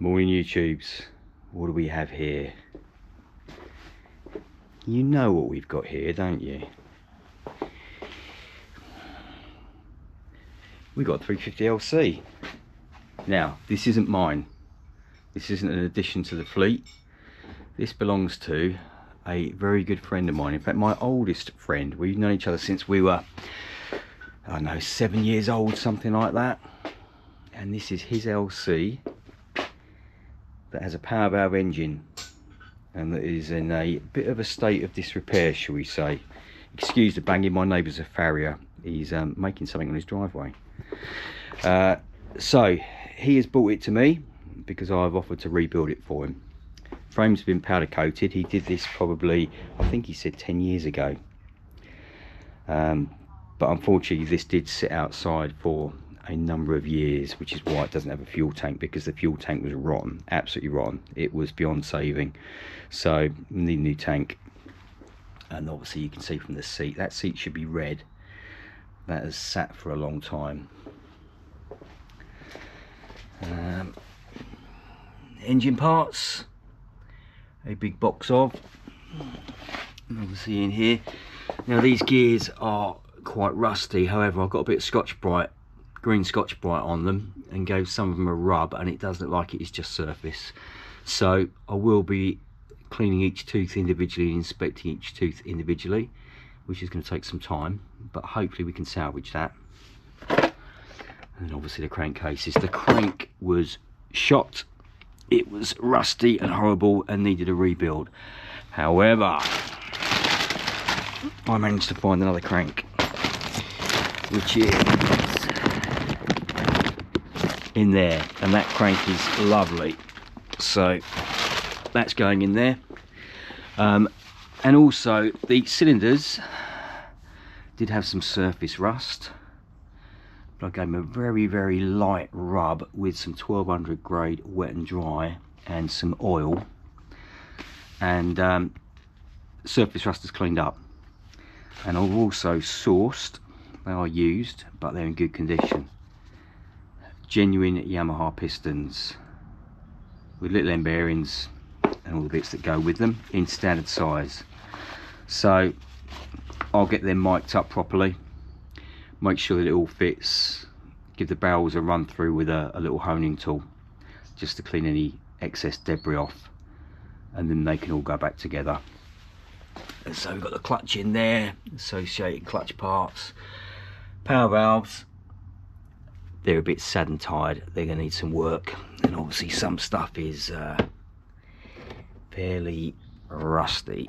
Morning YouTubes. What do we have here? You know what we've got here, don't you? We've got 350LC. Now, this isn't mine. This isn't an addition to the fleet. This belongs to a very good friend of mine. In fact, my oldest friend. We've known each other since we were, I don't know, 7 years old, something like that. And this is his LC that has a power valve engine and that is in a bit of a state of disrepair, shall we say. Excuse the banging, my neighbour's a farrier. He's making something on his driveway. So he has brought it to me because I've offered to rebuild it for him. Frames have been powder coated. He did this probably, I think he said 10 years ago. But unfortunately this did sit outside for a number of years, which is why it doesn't have a fuel tank, because the fuel tank was rotten, absolutely rotten. It was beyond saving. So we need a new tank. And obviously you can see from the seat, that seat should be red. That has sat for a long time. Engine parts, a big box of, obviously in here. Now these gears are quite rusty, however I've got a bit of Scotch-Brite, green Scotch-Brite on them, and gave some of them a rub, and it does look like it is just surface. So I will be cleaning each tooth individually and inspecting each tooth individually, which is going to take some time, but hopefully we can salvage that. And obviously the crankcases. The crank was shot, it was rusty and horrible and needed a rebuild. However, I managed to find another crank, which is in there, and that crank is lovely. So that's going in there. And also the cylinders did have some surface rust, but I gave them a very, very light rub with some 1200 grade wet and dry and some oil, and surface rust is cleaned up. And I've also sourced, they are used but they're in good condition, genuine Yamaha pistons with little end bearings and all the bits that go with them in standard size. So I'll get them mic'd up properly, make sure that it all fits, give the barrels a run through with a little honing tool just to clean any excess debris off, and then they can all go back together. And so we've got the clutch in there, associated clutch parts, power valves. They're a bit sad and tired, they're going to need some work, and obviously some stuff is fairly rusty.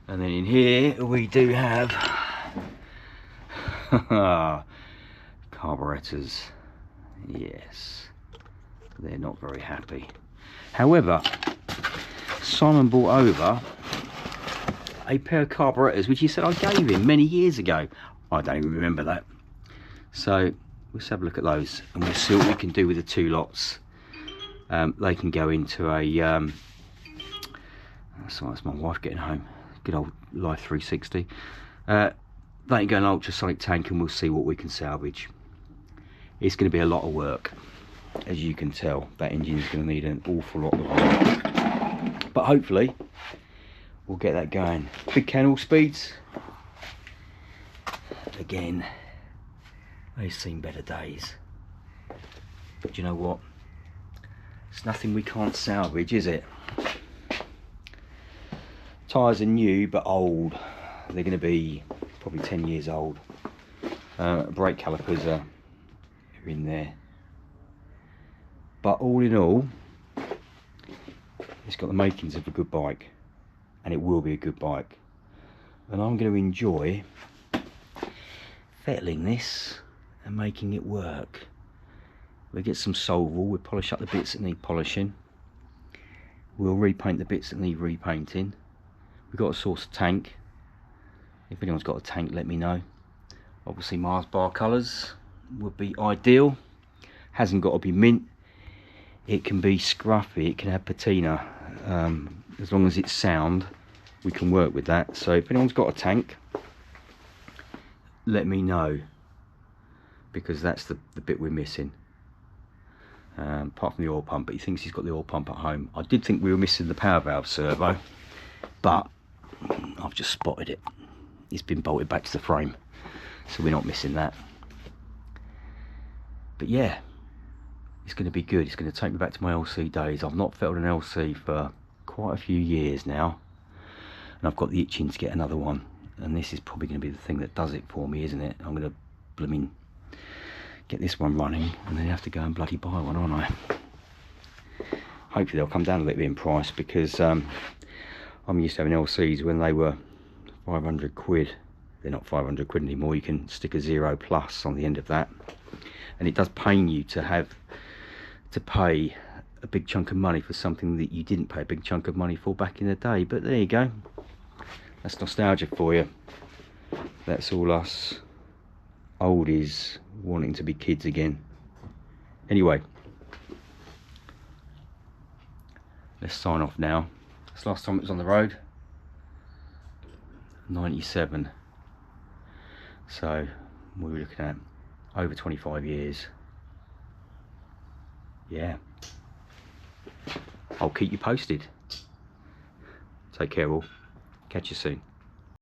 And then in here we do have carburetors. Yes, they're not very happy. However, Simon brought over a pair of carburetors which he said I gave him many years ago. I don't even remember that. So let's have a look at those and we'll see what we can do with the two lots. They can go into a sorry, that's my wife getting home. Good old Life 360. They can go in an ultrasonic tank and we'll see what we can salvage. It's going to be a lot of work, as you can tell. That engine is going to need an awful lot of work, but hopefully we'll get that going. Big cannel speeds. Again, they've seen better days. But you know what? It's nothing we can't salvage, is it? Tyres are new but old. They're going to be probably 10 years old. Brake calipers are in there. But all in all, it's got the makings of a good bike. And it will be a good bike. And I'm going to enjoy fettling this and making it work. We'll get some Solval, we'll polish up the bits that need polishing. We'll repaint the bits that need repainting. We've got to source a tank. If anyone's got a tank, let me know. Obviously Mars bar colours would be ideal. Hasn't got to be mint. It can be scruffy, it can have patina. As long as it's sound, we can work with that. So if anyone's got a tank, let me know. because that's the bit we're missing. Apart from the oil pump, but he thinks he's got the oil pump at home. I did think we were missing the power valve servo, but I've just spotted it. It's been bolted back to the frame, so we're not missing that. But yeah, it's going to be good. It's going to take me back to my LC days. I've not felt an LC for quite a few years now, and I've got the itching to get another one, and this is probably going to be the thing that does it for me, isn't it? I'm going to blooming get this one running and then have to go and bloody buy one, aren't I? Hopefully they'll come down a little bit in price, because I'm used to having LCs when they were 500 quid. They're not 500 quid anymore. You can stick a 0+ on the end of that, and it does pain you to have to pay a big chunk of money for something that you didn't pay a big chunk of money for back in the day. But there you go, that's nostalgia for you. That's all us oldies wanting to be kids again. Anyway, let's sign off now. This last time it was on the road, 97, so we were looking at over 25 years. Yeah, I'll keep you posted. Take care all, catch you soon.